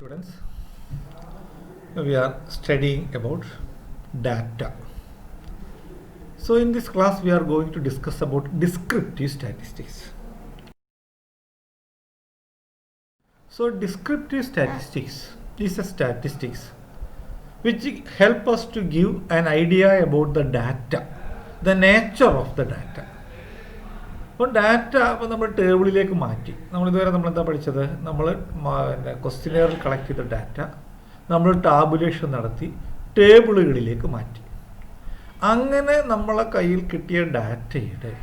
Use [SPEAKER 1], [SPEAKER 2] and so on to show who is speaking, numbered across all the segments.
[SPEAKER 1] Students, we are studying about data. So in this class we are going to discuss about descriptive statistics. So descriptive statistics is a statistics which help us to give an idea about the data, the nature of the data. അപ്പോൾ data അപ്പോൾ നമ്മൾ ടേബിളിലേക്ക് മാറ്റി. നമ്മളിതുവരെ നമ്മളെന്താ പഠിച്ചത്? നമ്മൾ ക്വസ്റ്റ്യനെയറിൽ collect ചെയ്ത data നമ്മൾ tabulation നടത്തി ടേബിളുകളിലേക്ക് മാറ്റി. അങ്ങനെ നമ്മളെ കയ്യിൽ കിട്ടിയ ഡാറ്റയുടെ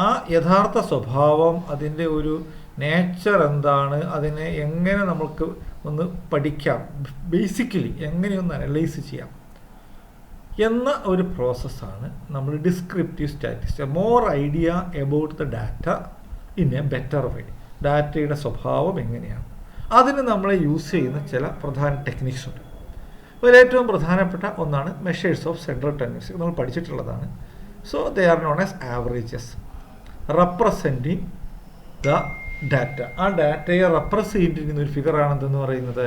[SPEAKER 1] ആ യഥാർത്ഥ സ്വഭാവം, അതിൻ്റെ ഒരു നേച്ചർ എന്താണ്, അതിനെ എങ്ങനെ നമുക്ക് ഒന്ന് പഠിക്കാം, ബേസിക്കലി എങ്ങനെയൊന്ന് അനലൈസ് ചെയ്യാം എന്ന ഒരു പ്രോസസ്സാണ് നമ്മൾ descriptive statistics. More idea about the data in A better വേ. ഡാറ്റയുടെ സ്വഭാവം എങ്ങനെയാണ്, അതിന് നമ്മൾ യൂസ് ചെയ്യുന്ന ചില പ്രധാന ടെക്നിക്സ് ഉണ്ട്. അതിൽ ഏറ്റവും പ്രധാനപ്പെട്ട ഒന്നാണ് മെഷേഴ്സ് ഓഫ് സെൻട്രൽ ടെൻഡൻസി. നമ്മൾ പഠിച്ചിട്ടുള്ളതാണ്. So they are known as averages representing the data. ആ ഡാറ്റയെ റെപ്രസെൻറ്റ് ചെയ്യുന്ന ഒരു ഫിഗർ ആണെന്തെന്ന് പറയുന്നത്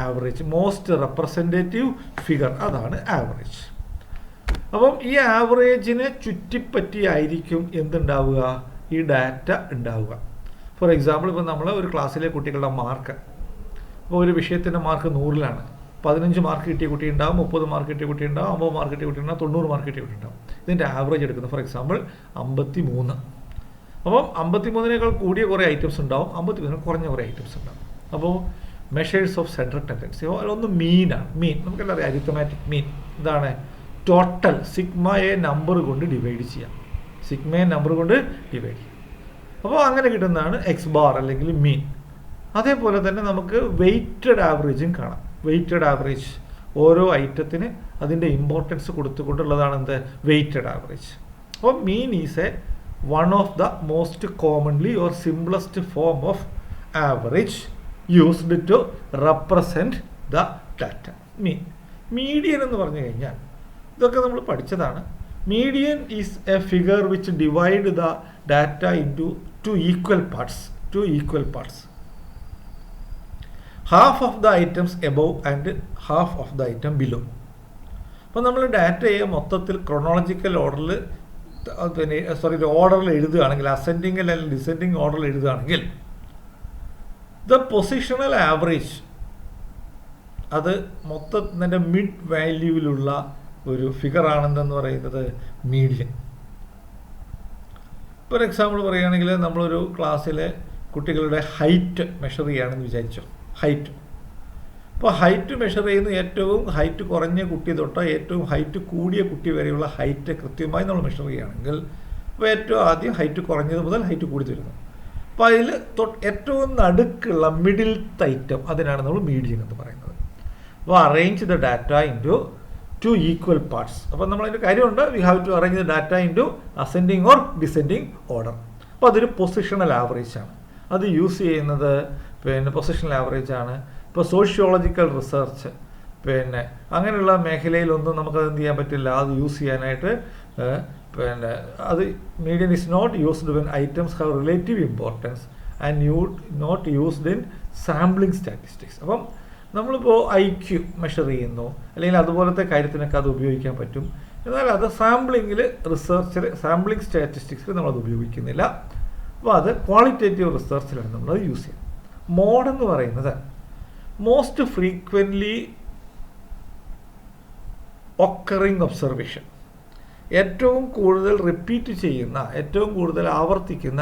[SPEAKER 1] ആവറേജ്. മോസ്റ്റ് റെപ്രസെൻറ്റേറ്റീവ് ഫിഗർ, അതാണ് ആവറേജ്. അപ്പം ഈ ആവറേജിനെ ചുറ്റിപ്പറ്റിയായിരിക്കും എന്തുണ്ടാവുക, ഈ ഡാറ്റ ഉണ്ടാവുക. ഫോർ എക്സാമ്പിൾ, ഇപ്പോൾ നമ്മൾ ഒരു ക്ലാസ്സിലെ കുട്ടികളുടെ മാർക്ക്, ഇപ്പോൾ ഒരു വിഷയത്തിൻ്റെ മാർക്ക് 100-ലാണ്. 15 മാർക്ക് കിട്ടിയ കുട്ടി ഉണ്ടാവും, 30 മാർക്ക് കിട്ടിയ കുട്ടി ഉണ്ടാവും, 50 മാർക്ക് കിട്ടിയ കുട്ടി ഉണ്ടാവും, 90 മാർക്ക് കിട്ടിയ കുട്ടി ഉണ്ടാവും. ഇതിൻ്റെ ആവറേജ് എടുക്കുന്നത് ഫോർ എക്സാമ്പിൾ 53. അപ്പം 53-നേക്കാൾ കൂടിയ കുറേ ഐറ്റംസ് ഉണ്ടാവും, 53 കുറഞ്ഞ കുറേ ഐറ്റംസ് ഉണ്ടാവും. അപ്പോൾ മെഷേഴ്സ് ഓഫ് സെൻട്രൽ ടെൻഡൻസി അതൊന്ന് മീനാണ്. മീൻ നമുക്കെല്ലാം അറിയാം, അരിത്തമാറ്റിക് മീൻ. ഇതാണ് ടോട്ടൽ സിഗ്മയെ നമ്പർ കൊണ്ട് ഡിവൈഡ് ചെയ്യാം. സിഗ്മയെ നമ്പർ കൊണ്ട് ഡിവൈഡ് ചെയ്യാം. അപ്പോൾ അങ്ങനെ കിട്ടുന്നതാണ് എക്സ് ബാർ അല്ലെങ്കിൽ മീൻ. അതേപോലെ തന്നെ നമുക്ക് വെയ്റ്റഡ് ആവറേജും കാണാം. വെയ്റ്റഡ് ആവറേജ് ഓരോ ഐറ്റത്തിന് അതിൻ്റെ ഇമ്പോർട്ടൻസ് കൊടുത്തുകൊണ്ടുള്ളതാണ് എന്ത്, വെയ്റ്റഡ് ആവറേജ്. അപ്പോൾ mean is a one of the most commonly or simplest form of average used to represent the data. Median എന്ന് പറഞ്ഞു കഴിഞ്ഞാൽ ഇതൊക്കെ നമ്മൾ പഠിച്ചതാണ്. Median is a figure which divide the data into two equal parts. Half of the items above and half of the item below. അപ്പോൾ നമ്മൾ ഡാറ്റയെ മൊത്തത്തിൽ ക്രൊണോളജിക്കൽ ഓർഡറിൽ ഓർഡറിൽ എഴുതുകയാണെങ്കിൽ, അസെൻഡിങ് അല്ലെങ്കിൽ ഡിസെൻഡിങ് ഓർഡറിൽ എഴുതുകയാണെങ്കിൽ ദ പൊസിഷണൽ ആവറേജ് അത് മൊത്തത്തിൻ്റെ മിഡ് വാല്യൂവിലുള്ള ഒരു ഫിഗർ ആണെന്ന് പറയുന്നത് മീഡിയൻ. ഫോർ എക്സാമ്പിൾ പറയുകയാണെങ്കിൽ, നമ്മളൊരു ക്ലാസ്സിലെ കുട്ടികളുടെ ഹൈറ്റ് മെഷർ ചെയ്യുകയാണെന്ന് വിചാരിച്ചോ. അപ്പോൾ ഹൈറ്റ് മെഷർ ചെയ്യുന്ന ഏറ്റവും ഹൈറ്റ് കുറഞ്ഞ കുട്ടി തൊട്ട് ഏറ്റവും ഹൈറ്റ് കൂടിയ കുട്ടി വരെയുള്ള ഹൈറ്റ് കൃത്യമായി നമ്മൾ മെഷർ ചെയ്യുകയാണെങ്കിൽ, അപ്പോൾ ഏറ്റവും ആദ്യം ഹൈറ്റ് കുറഞ്ഞത് മുതൽ ഹൈറ്റ് കൂടി തരുന്നു. അപ്പോൾ അതിൽ ഏറ്റവും നടുക്കുള്ള മിഡിൽത്തെ ഐറ്റം, അതിനാണ് നമ്മൾ മീഡിയൻ എന്ന് പറയുന്നത്. അപ്പോൾ arrange the data into two equal parts. അപ്പോൾ നമ്മളതിൻ്റെ കാര്യമുണ്ട്, we have to arrange the data into ascending or descending order. അപ്പോൾ അതൊരു പൊസിഷണൽ ആവറേജ് ആണ്. അത് യൂസ് ചെയ്യുന്നത് പൊസിഷണൽ ആവറേജ് ആണ്. ഇപ്പോൾ സോഷ്യോളജിക്കൽ റിസർച്ച് അങ്ങനെയുള്ള മേഖലയിലൊന്നും നമുക്കത് എന്ത് ചെയ്യാൻ പറ്റില്ല, അത് യൂസ് ചെയ്യാനായിട്ട്. അത് median is not used when items have relative importance and not used in sampling statistics. അപ്പം നമ്മളിപ്പോൾ IQ മെഷർ ചെയ്യുന്നു അല്ലെങ്കിൽ അതുപോലത്തെ കാര്യത്തിനൊക്കെ അത് ഉപയോഗിക്കാൻ പറ്റും. എന്നാൽ അത് സാമ്പിളിങ്ങിൽ, റിസർച്ചിൽ, സാമ്പിളിംഗ് സ്റ്റാറ്റിസ്റ്റിക്സിൽ നമ്മളത് ഉപയോഗിക്കുന്നില്ല. അപ്പോൾ അത് ക്വാളിറ്റേറ്റീവ് റിസർച്ചിലാണ് നമ്മളത് യൂസ് ചെയ്യുന്നത്. മോഡ് എന്ന് പറയുന്നത് മോസ്റ്റ് ഫ്രീക്വൻ്റ്ലി ഒക്കറിങ് ഒബ്സർവേഷൻ, ഏറ്റവും കൂടുതൽ റിപ്പീറ്റ് ചെയ്യുന്ന, ഏറ്റവും കൂടുതൽ ആവർത്തിക്കുന്ന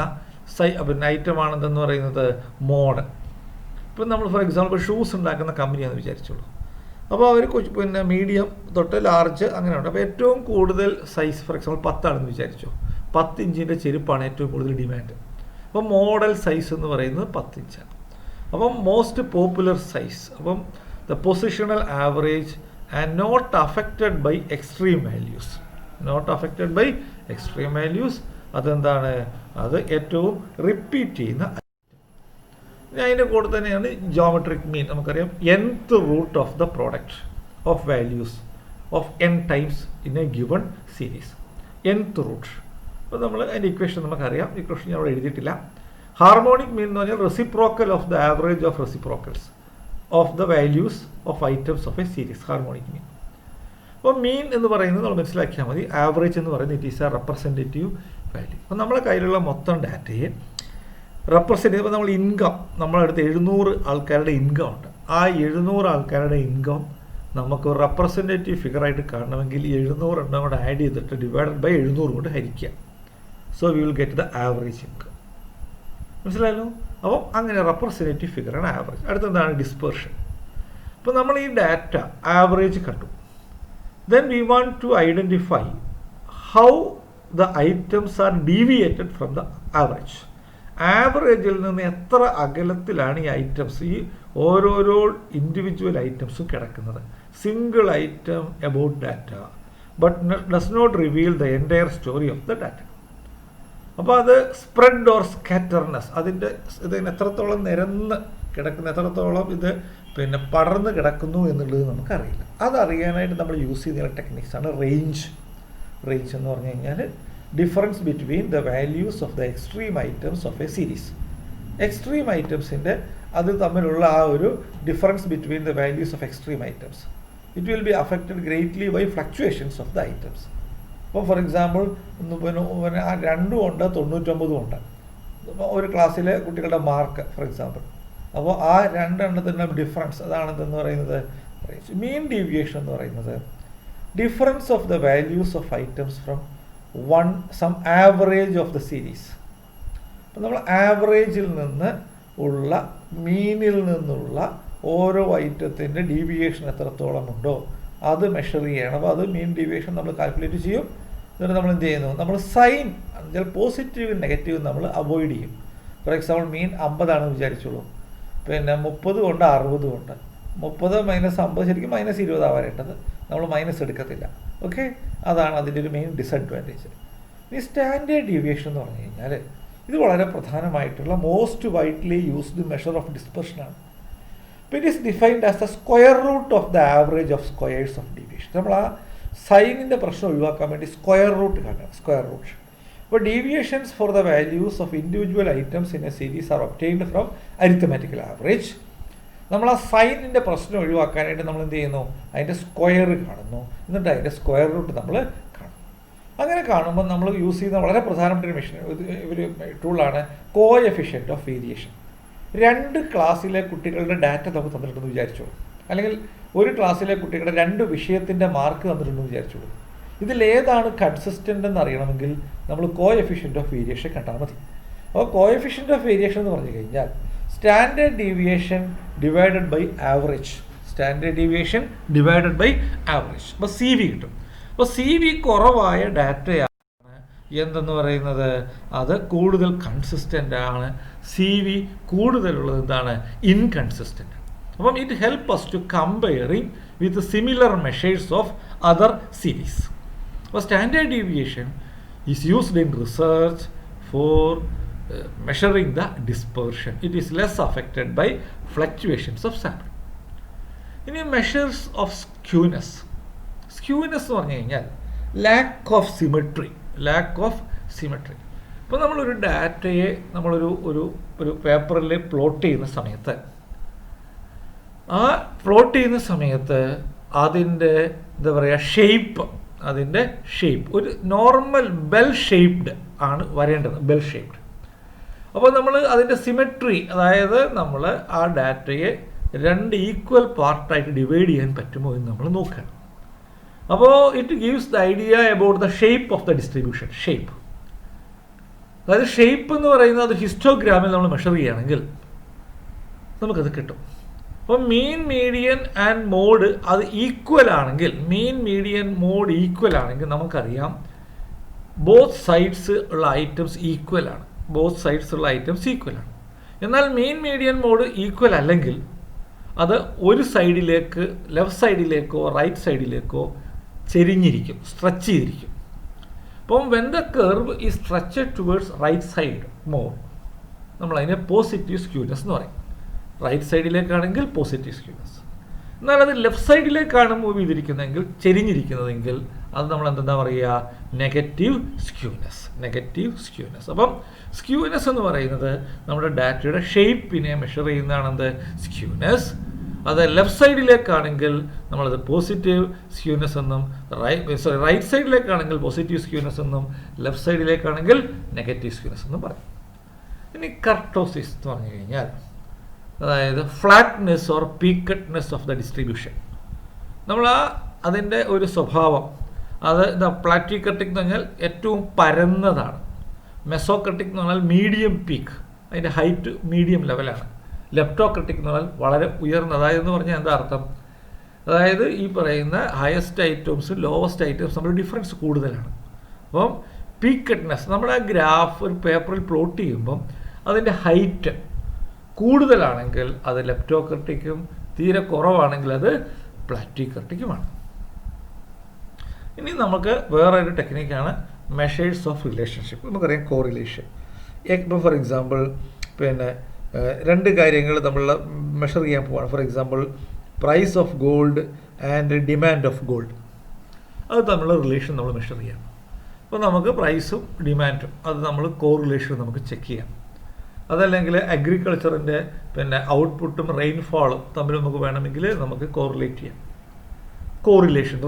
[SPEAKER 1] ഐറ്റമാണെന്ന് പറയുന്നത് മോഡ്. ഇപ്പം നമ്മൾ ഫോർ എക്സാമ്പിൾ ഷൂസ് ഉണ്ടാക്കുന്ന കമ്പനിയാണെന്ന് വിചാരിച്ചോളൂ. അപ്പോൾ അവർ മീഡിയം തൊട്ട് ലാർജ് അങ്ങനെ ഉണ്ട്. അപ്പോൾ ഏറ്റവും കൂടുതൽ സൈസ് ഫോർ എക്സാമ്പിൾ 10 ആണെന്ന് വിചാരിച്ചോ. 10 ഇഞ്ചിൻ്റെ ചെരുപ്പാണ് ഏറ്റവും കൂടുതൽ ഡിമാൻഡ്. അപ്പോൾ മോഡൽ സൈസ് എന്ന് പറയുന്നത് 10 ഇഞ്ചാണ്. അപ്പം മോസ്റ്റ് പോപ്പുലർ സൈസ്. അപ്പം the positional average and not affected by extreme values. അതെന്താണ്, അത് ഏറ്റവും റിപ്പീറ്റ് ചെയ്യുന്ന. അതിൻ്റെ കൂടെ തന്നെയാണ് ജോമെട്രിക് മീൻ. നമുക്കറിയാം nth root of the product of values of n times in a given series. nth root. അപ്പോൾ നമ്മൾ അതിൻ്റെ ഇക്വേഷൻ നമുക്കറിയാം. ഇക്വേഷൻ ഞാൻ അവിടെ എഴുതിയിട്ടില്ല. ഹാർമോണിക് മീൻ എന്ന് പറഞ്ഞാൽ reciprocal of the average of reciprocals of the values of items of a series, harmonic mean. അപ്പോൾ മീൻ എന്ന് പറയുന്നത് നമ്മൾ മനസ്സിലാക്കിയാൽ മതി, ആവറേജ് എന്ന് പറയുന്നത് it is A representative value. അപ്പോൾ നമ്മളെ കയ്യിലുള്ള മൊത്തം ഡാറ്റയെ റെപ്രസെൻറ്റ് ചെയ്യുമ്പോൾ നമ്മൾ ഇൻകം, നമ്മളടുത്ത് 700 ആൾക്കാരുടെ ഇൻകം ഉണ്ട്. ആ 700 ആൾക്കാരുടെ ഇൻകം നമുക്ക് റെപ്രസെൻറ്റേറ്റീവ് ഫിഗറായിട്ട് കാണണമെങ്കിൽ 700 എണ്ണം കൂടെ ആഡ് ചെയ്തിട്ട് ഡിവൈഡഡ് ബൈ 700 കൊണ്ട് ഹരിക്കുക. So we will get the average income. മനസ്സിലായല്ലോ? അപ്പോൾ അങ്ങനെ റെപ്രസെൻറ്റേറ്റീവ് ഫിഗറാണ് ആവറേജ്. അടുത്തെന്താണ് ഡിസ്പെർഷൻ. അപ്പോൾ നമ്മൾ ഈ ഡാറ്റ ആവറേജ് കണ്ടു. Then we want to identify how the items are deviated from the average. ആവറേജിൽ നിന്ന് എത്ര അകലത്തിലാണ് ഈ ഐറ്റംസ്, ഈ ഓരോരോ ഇൻഡിവിജ്വൽ ഐറ്റംസും കിടക്കുന്നത്. Single item about data but does not reveal the entire story of the data. അപ്പോൾ അത് സ്പ്രെഡ് ഓർ സ്കാറ്റർനെസ്, ഇതിന് എത്രത്തോളം നിരന്ന് കിടക്കുന്ന, എത്രത്തോളം ഇത് പടർന്ന് കിടക്കുന്നു എന്നുള്ളത് നമുക്കറിയില്ല. അതറിയാനായിട്ട് നമ്മൾ യൂസ് ചെയ്യുന്ന ടെക്നിക്സാണ് റേഞ്ച്. റേഞ്ച് എന്ന് പറഞ്ഞു കഴിഞ്ഞാൽ difference between the values of the extreme items of a series. Extreme ഐറ്റംസിൻ്റെ അത് തമ്മിലുള്ള ആ ഒരു difference between the values of extreme items, it will be affected greatly by fluctuations of the items. അപ്പോൾ for example ആ 2 ഉണ്ട്, 99 ഉണ്ട്. അപ്പോൾ ഒരു ക്ലാസ്സിലെ കുട്ടികളുടെ മാർക്ക് ഫോർ എക്സാമ്പിൾ. അപ്പോൾ ആ 2 എണ്ണത്തിൻ്റെ ഡിഫറൻസ്, അതാണ് എന്തെന്ന് പറയുന്നത് മീൻ ഡീവിയേഷൻ എന്ന് പറയുന്നത്. Difference of the values of items from some average of the series. അപ്പം നമ്മൾ ആവറേജിൽ നിന്ന് ഉള്ള മീനിൽ നിന്നുള്ള ഓരോ ഐറ്റത്തിൻ്റെ ഡീവിയേഷൻ എത്രത്തോളം ഉണ്ടോ അത് മെഷർ ചെയ്യണം. അപ്പോൾ അത് മീൻ ഡീവിയേഷൻ നമ്മൾ കാൽക്കുലേറ്റ് ചെയ്യും. എന്നിട്ട് നമ്മൾ എന്ത് ചെയ്യുന്നു, നമ്മൾ സൈൻ പോസിറ്റീവും നെഗറ്റീവും നമ്മൾ അവോയ്ഡ് ചെയ്യും. ഫോർ എക്സാമ്പിൾ മീൻ 50 ആണെന്ന് വിചാരിച്ചോളൂ, 30 കൊണ്ട് 60 ഉണ്ട്. 30 - 50 ശരിക്കും -20 ആവാനായിട്ടത്, നമ്മൾ മൈനസ് എടുക്കത്തില്ല. ഓക്കെ, അതാണ് അതിൻ്റെ ഒരു മെയിൻ ഡിസഡ്വാൻറ്റേജ്. ഈ സ്റ്റാൻഡേർഡ് ഡീവിയേഷൻ എന്ന് പറഞ്ഞു കഴിഞ്ഞാൽ ഇത് വളരെ പ്രധാനമായിട്ടുള്ള most widely used measure of ഡിസ്പെർഷനാണ്. അപ്പോൾ it is defined as the square root of the average of squares of deviation. നമ്മൾ ആ സൈനിൻ്റെ പ്രശ്നം ഒഴിവാക്കാൻ വേണ്ടി സ്ക്വയർ റൂട്ട് കാണണം, സ്ക്വയർ റൂട്ട്. അപ്പോൾ deviations for the values of individual items in a series are obtained from arithmetical average. നമ്മൾ ആ സൈനിൻ്റെ പ്രശ്നം ഒഴിവാക്കാനായിട്ട് നമ്മൾ എന്ത് ചെയ്യുന്നു, അതിൻ്റെ സ്ക്വയർ കാണുന്നു, എന്നിട്ട് അതിൻ്റെ സ്ക്വയർ റൂട്ട് നമ്മൾ കാണും. അങ്ങനെ കാണുമ്പോൾ നമ്മൾ യൂസ് ചെയ്യുന്ന വളരെ പ്രധാനപ്പെട്ട ഒരു ഒരു ടൂളാണ് കോഎഫിഷ്യൻ്റ് ഓഫ് വേരിയേഷൻ. 2 ക്ലാസ്സിലെ കുട്ടികളുടെ ഡാറ്റ നമുക്ക് തന്നിട്ടുണ്ടെന്ന് വിചാരിച്ചോളൂ, അല്ലെങ്കിൽ ഒരു ക്ലാസ്സിലെ കുട്ടികളുടെ 2 വിഷയത്തിൻ്റെ മാർക്ക് തന്നിട്ടുണ്ടെന്ന് വിചാരിച്ചോളൂ. ഇതിലേതാണ് കൺസിസ്റ്റൻ്റ് എന്ന് അറിയണമെങ്കിൽ നമ്മൾ കോഎഫിഷ്യൻ്റ് ഓഫ് വേരിയേഷൻ കണ്ടാൽ മതി. അപ്പോൾ കോഎഫിഷ്യൻ്റ് ഓഫ് വേരിയേഷൻ എന്ന് പറഞ്ഞു കഴിഞ്ഞാൽ standard deviation divided by average, standard deviation divided by average. അപ്പോൾ CV കിട്ടും. അപ്പോൾ CV കുറവായ ഡാറ്റയാണ് എന്തെന്ന് പറയുന്നത്, അത് കൂടുതൽ കൺസിസ്റ്റൻ്റ് ആണ്. CV കൂടുതലുള്ളത് എന്താണ്, ഇൻകൺസിസ്റ്റൻ്റ്. അപ്പം it help us to comparing with similar measures of other series. അപ്പോൾ standard deviation is used in research for measuring the dispersion. It is less affected by fluctuations of sample. ഇനി measures of skewness. Skewness എന്ന് പറഞ്ഞു കഴിഞ്ഞാൽ lack of symmetry. ഇപ്പോൾ നമ്മളൊരു ഡാറ്റയെ നമ്മളൊരു ഒരു പേപ്പറിൽ പ്ലോട്ട് ചെയ്യുന്ന സമയത്ത്, ആ പ്ലോട്ട് ചെയ്യുന്ന സമയത്ത് അതിൻ്റെ എന്താ പറയുക ഷേപ്പ്, ഒരു നോർമൽ ബെൽ ഷേപ്ഡ് ആണ് വരേണ്ടത്, ബെൽ ഷേപ്ഡ്. അപ്പോൾ നമ്മൾ അതിൻ്റെ സിമെട്രി, അതായത് നമ്മൾ ആ ഡാറ്റയെ 2 ഈക്വൽ പാർട്ടായിട്ട് ഡിവൈഡ് ചെയ്യാൻ പറ്റുമോ എന്ന് നമ്മൾ നോക്കണം. അപ്പോൾ it gives the idea about the shape of the distribution. Shape, അതായത് ഷേപ്പ് എന്ന് പറയുന്നത് ഹിസ്റ്റോഗ്രാമിൽ നമ്മൾ മെഷർ ചെയ്യുകയാണെങ്കിൽ നമുക്കത് കിട്ടും. അപ്പോൾ മീൻ, മീഡിയൻ ആൻഡ് മോഡ് അത് ഈക്വൽ ആണെങ്കിൽ, നമുക്കറിയാം ബോത്ത് സൈഡ്സ് ഉള്ള ഐറ്റംസ് ഈക്വൽ ആണ്. എന്നാൽ മീൻ, മീഡിയൻ, മോഡ് ഈക്വൽ അല്ലെങ്കിൽ അത് ഒരു സൈഡിലേക്ക്, ലെഫ്റ്റ് സൈഡിലേക്കോ റൈറ്റ് സൈഡിലേക്കോ ചെരിഞ്ഞിരിക്കും, സ്ട്രെച്ച് ചെയ്തിരിക്കും. അപ്പം when the curve is stretched towards right side more, നമ്മളതിനെ പോസിറ്റീവ് സ്ക്യൂനെസ് എന്ന് പറയും. റൈറ്റ് സൈഡിലേക്കാണെങ്കിൽ പോസിറ്റീവ് സ്ക്യൂനെസ്. എന്നാൽ അത് ലെഫ്റ്റ് സൈഡിലേക്കാണ് മൂവ് ചെയ്തിരിക്കുന്നതെങ്കിൽ, ചെരിഞ്ഞിരിക്കുന്നതെങ്കിൽ, അത് നമ്മൾ എന്താ പറയുക, നെഗറ്റീവ് സ്ക്യൂനെസ്. അപ്പം സ്ക്യൂനെസ് എന്ന് പറയുന്നത് നമ്മുടെ ഡാറ്റയുടെ ഷേപ്പിനെ മെഷർ ചെയ്യുന്നതാണ് എന്ത്, സ്ക്യൂനെസ്. അത് ലെഫ്റ്റ് സൈഡിലേക്കാണെങ്കിൽ നമ്മളത് പോസിറ്റീവ് സ്ക്യൂനെസ് എന്നും, റൈറ്റ് സൈഡിലേക്കാണെങ്കിൽ പോസിറ്റീവ് സ്ക്യൂനെസ് എന്നും, ലെഫ്റ്റ് സൈഡിലേക്കാണെങ്കിൽ നെഗറ്റീവ് സ്ക്യൂനെസ് എന്നും പറയും. ഇനി കർട്ടോസിസ് എന്ന് പറഞ്ഞു കഴിഞ്ഞാൽ അതായത് flatness or peakedness of the distribution. നമ്മൾ അതിൻ്റെ ഒരു സ്വഭാവം, അത് പ്ലാറ്റിക്കട്ടിക് എന്ന് പറഞ്ഞാൽ ഏറ്റവും പരന്നതാണ്. മെസോക്രട്ടിക് എന്ന് പറഞ്ഞാൽ മീഡിയം പീക്ക്, അതിൻ്റെ ഹൈറ്റ് മീഡിയം ലെവലാണ്. ലെപ്റ്റോക്രട്ടിക് എന്ന് പറഞ്ഞാൽ വളരെ ഉയർന്നതായെന്ന് പറഞ്ഞാൽ എന്താ അർത്ഥം? അതായത് ഈ പറയുന്ന ഹയസ്റ്റ് ഐറ്റംസും ലോവസ്റ്റ് ഐറ്റംസും തമ്മിൽ ഡിഫറൻസ് കൂടുതലാണ്. അപ്പം പീക്കഡ്നെസ് നമ്മുടെ ആ ഗ്രാഫ് ഒരു പേപ്പറിൽ പ്ലോട്ട് ചെയ്യുമ്പം അതിൻ്റെ ഹൈറ്റ് കൂടുതലാണെങ്കിൽ അത് ലെപ്റ്റോക്രട്ടിക്കും, തീരെ കുറവാണെങ്കിൽ അത് പ്ലാറ്റിക്കർട്ടിക്കുമാണ്. ഇനി നമുക്ക് വേറൊരു ടെക്നിക്കാണ് മെഷേഴ്സ് ഓഫ് റിലേഷൻഷിപ്പ്. നമുക്കറിയാം കോറിലേഷൻ. ഇപ്പോൾ ഫോർ എക്സാമ്പിൾ രണ്ട് കാര്യങ്ങൾ നമ്മൾ മെഷർ ചെയ്യാൻ പോവാണ്. For example price of gold and demand of gold, അത് തമ്മിലുള്ള റിലേഷൻ നമ്മൾ മെഷർ ചെയ്യാം. അപ്പോൾ നമുക്ക് പ്രൈസും ഡിമാൻഡും അത് നമ്മൾ കോറിലേഷൻ നമുക്ക് ചെക്ക് ചെയ്യാം. അതല്ലെങ്കിൽ അഗ്രികൾച്ചറിൻ്റെ ഔട്ട്പുട്ടും റെയിൻഫാളും തമ്മിൽ നമുക്ക് വേണമെങ്കിൽ നമുക്ക് കോറിലേറ്റ് ചെയ്യാം.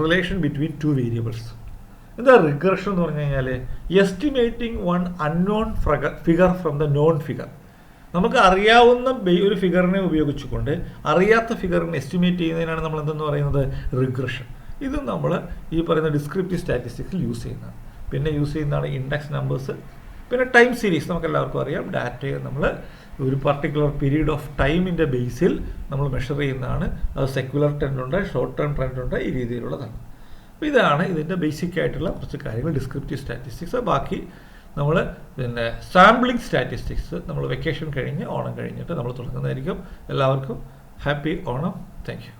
[SPEAKER 1] Relation between two variables. എന്താ റിഗ്രഷൻ എന്ന് പറഞ്ഞു കഴിഞ്ഞാൽ estimating one unknown figure from the non figure. നമുക്ക് അറിയാവുന്ന ഒരു ഫിഗറിനെ ഉപയോഗിച്ചുകൊണ്ട് അറിയാത്ത ഫിഗറിനെ എസ്റ്റിമേറ്റ് ചെയ്യുന്നതിനാണ് നമ്മൾ എന്തെന്ന് പറയുന്നത് റിഗ്രഷൻ. ഇത് നമ്മൾ ഈ പറയുന്ന ഡിസ്ക്രിപ്റ്റീവ് സ്റ്റാറ്റിസ്റ്റിക്സിൽ യൂസ് ചെയ്യുന്നതാണ്. പിന്നെ യൂസ് ചെയ്യുന്നതാണ് ഇൻഡെക്സ് നമ്പേഴ്സ്. പിന്നെ ടൈം സീരീസ് നമുക്ക് എല്ലാവർക്കും അറിയാം. ഡാറ്റയെ നമ്മൾ ഒരു പർട്ടിക്കുലർ പീരീഡ് ഓഫ് ടൈമിൻ്റെ ബേസിൽ നമ്മൾ മെഷർ ചെയ്യുന്നതാണ്. അത് സെക്യുലർ ട്രെൻഡുണ്ട്, ഷോർട്ട് ടേം ട്രെൻഡുണ്ട്, ഈ രീതിയിലുള്ളതാണ്. അപ്പോൾ ഇതാണ് ഇതിൻ്റെ ബേസിക് ആയിട്ടുള്ള കുറച്ച് കാര്യങ്ങൾ ഡിസ്ക്രിപ്റ്റീവ് സ്റ്റാറ്റിസ്റ്റിക്സ്. ബാക്കി നമ്മൾ സാമ്പിളിംഗ് സ്റ്റാറ്റിസ്റ്റിക്സ് നമ്മൾ വെക്കേഷൻ കഴിഞ്ഞ് ഓണം കഴിഞ്ഞിട്ട് നമ്മൾ തുടങ്ങുന്നതായിരിക്കും. എല്ലാവർക്കും ഹാപ്പി ഓണം. Thank you.